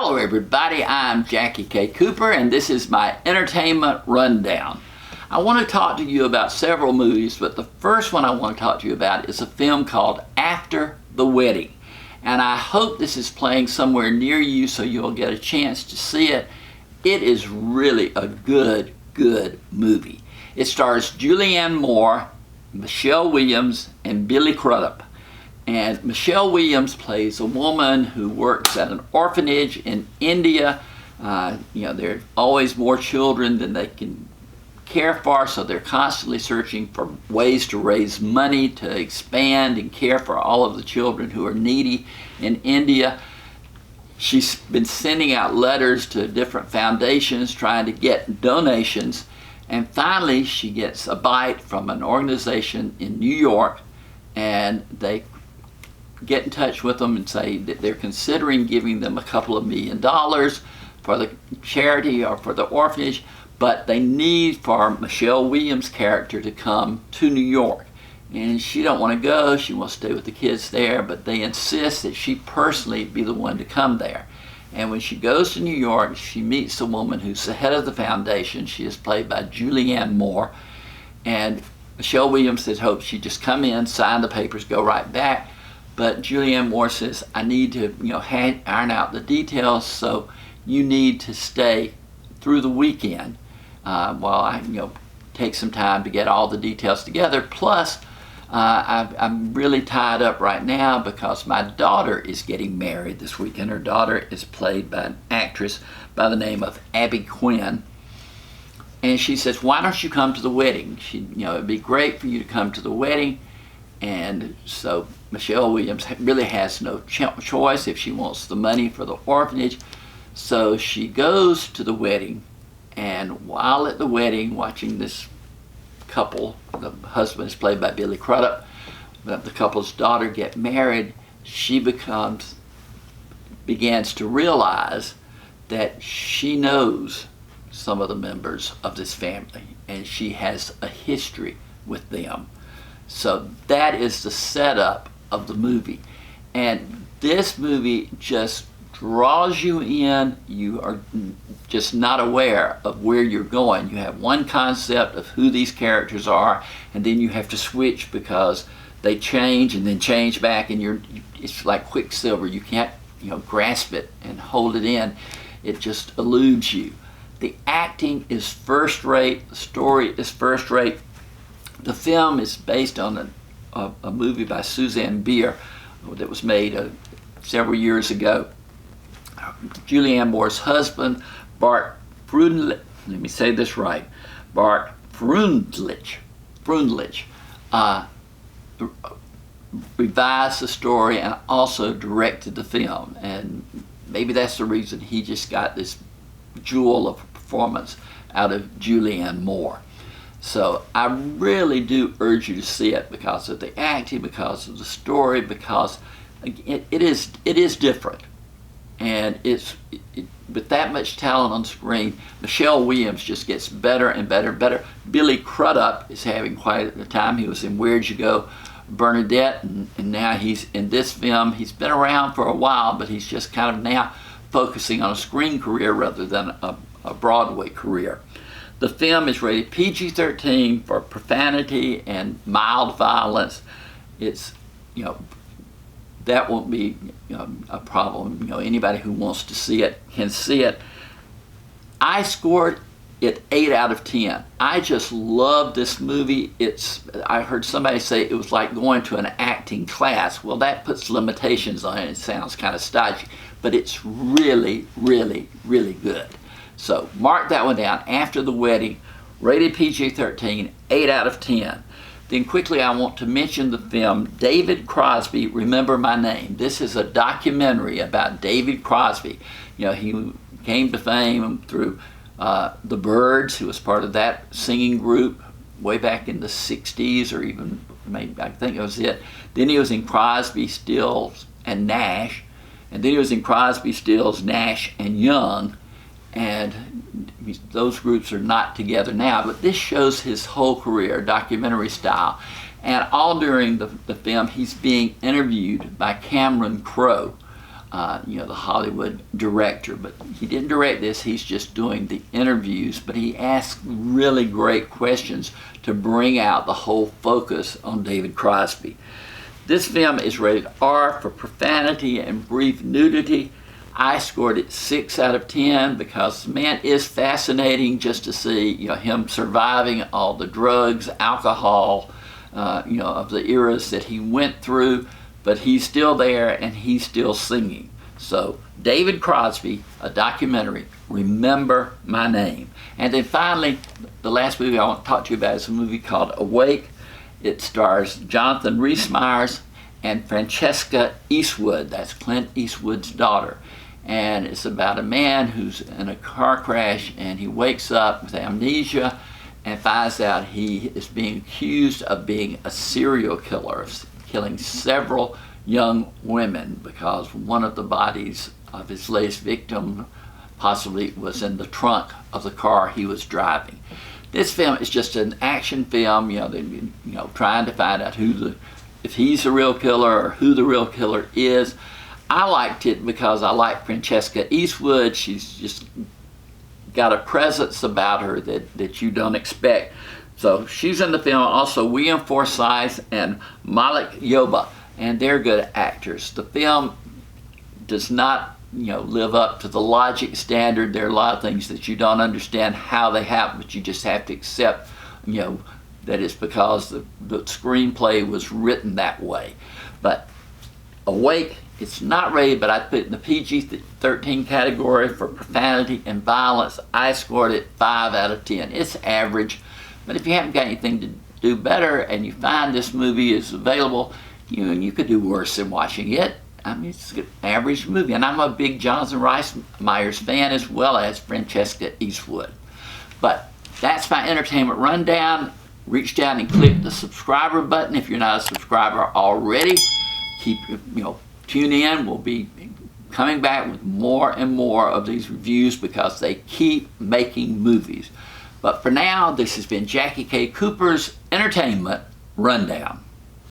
Hello everybody, I'm JackieKCooper and this is my entertainment rundown. I want to talk to you about several movies, but the first one I want to talk to you about is a film called After the Wedding. And I hope this is playing somewhere near you so you'll get a chance to see it. It is really a good movie. It stars Julianne Moore, Michelle Williams, and Billy Crudup. And Michelle Williams plays a woman who works at an orphanage in India. There are always more children than they can care for, so they're constantly searching for ways to raise money to expand and care for all of the children who are needy in India. She's been sending out letters to different foundations trying to get donations, and finally she gets a bite from an organization in New York, and they get in touch with them and say that they're considering giving them a couple of $1 million for the charity or for the orphanage, but they need for Michelle Williams' character to come to New York. And she don't want to go, she wants to stay with the kids there, but they insist that she personally be the one to come there. And when she goes to New York, she meets the woman who's the head of the foundation. She is played by Julianne Moore. And Michelle Williams says, hope she just come in, sign the papers, go right back. But Julianne Moore says, I need to iron out the details, so you need to stay through the weekend while I take some time to get all the details together. Plus, I'm really tied up right now because my daughter is getting married this weekend. Her daughter is played by an actress by the name of Abby Quinn. And she says, why don't you come to the wedding? It'd be great for you to come to the wedding. And so Michelle Williams really has no choice if she wants the money for the orphanage. So she goes to the wedding, and while at the wedding, watching this couple, the husband is played by Billy Crudup, the couple's daughter get married, she begins to realize that she knows some of the members of this family, and she has a history with them. So that is the setup of the movie. And this movie just draws you in. You are just not aware of where you're going. You have one concept of who these characters are, and then you have to switch because they change and then change back, and it's like Quicksilver. You can't grasp it and hold it in. It just eludes you. The acting is first rate. The story is first rate. The film is based on a movie by Suzanne Bier that was made several years ago. Julianne Moore's husband, Bart Frundlich, let me say this right, Bart Frundlich, revised the story and also directed the film. And maybe that's the reason he just got this jewel of a performance out of Julianne Moore. So I really do urge you to see it because of the acting, because of the story, because it is different. And with that much talent on screen, Michelle Williams just gets better and better and better. Billy Crudup is having quite a time. He was in Where'd You Go, Bernadette, and now he's in this film. He's been around for a while, but he's just kind of now focusing on a screen career rather than a Broadway career. The film is rated PG-13 for profanity and mild violence. It's, that won't be a problem. Anybody who wants to see it can see it. I scored it 8 out of 10. I just love this movie. I heard somebody say it was like going to an acting class. Well, that puts limitations on it. It sounds kind of stodgy, but it's really good. So mark that one down. After the Wedding, rated PG-13, 8 out of 10. Then quickly I want to mention the film David Crosby, Remember My Name. This is a documentary about David Crosby. He came to fame through the Byrds, who was part of that singing group way back in the 60s, or even maybe, I think it was it. Then he was in Crosby, Stills, and Nash. And then he was in Crosby, Stills, Nash, and Young. And those groups are not together now, but this shows his whole career, documentary style. And all during the film, he's being interviewed by Cameron Crowe, the Hollywood director. But he didn't direct this, he's just doing the interviews, but he asked really great questions to bring out the whole focus on David Crosby. This film is rated R for profanity and brief nudity. I scored it 6 out of 10 because, man, it's fascinating just to see, him surviving all the drugs, alcohol, of the eras that he went through, but he's still there and he's still singing. So, David Crosby, a documentary, Remember My Name. And then finally, the last movie I want to talk to you about is a movie called Awake. It stars Jonathan Rhys-Meyers and Francesca Eastwood. That's Clint Eastwood's daughter. And it's about a man who's in a car crash and he wakes up with amnesia and finds out he is being accused of being a serial killer, killing several young women because one of the bodies of his latest victim possibly was in the trunk of the car he was driving. This film is just an action film, trying to find out if he's the real killer or who the real killer is. I liked it because I like Francesca Eastwood. She's just got a presence about her that you don't expect. So she's in the film. Also William Forsythe and Malik Yoba, and they're good actors. The film does not live up to the logic standard. There are a lot of things that you don't understand how they happen, but you just have to accept that it's because the screenplay was written that way. But Awake, it's not rated, but I put it in the PG-13 category for profanity and violence. I scored it 5 out of 10. It's average, but if you haven't got anything to do better and you find this movie is available, you could do worse than watching it. I mean, it's an average movie, and I'm a big Jonathan Rhys-Meyers fan as well as Francesca Eastwood. But that's my entertainment rundown. Reach down and click the subscriber button if you're not a subscriber already. Tune in. We'll be coming back with more and more of these reviews because they keep making movies. But for now, this has been Jackie K. Cooper's Entertainment Rundown.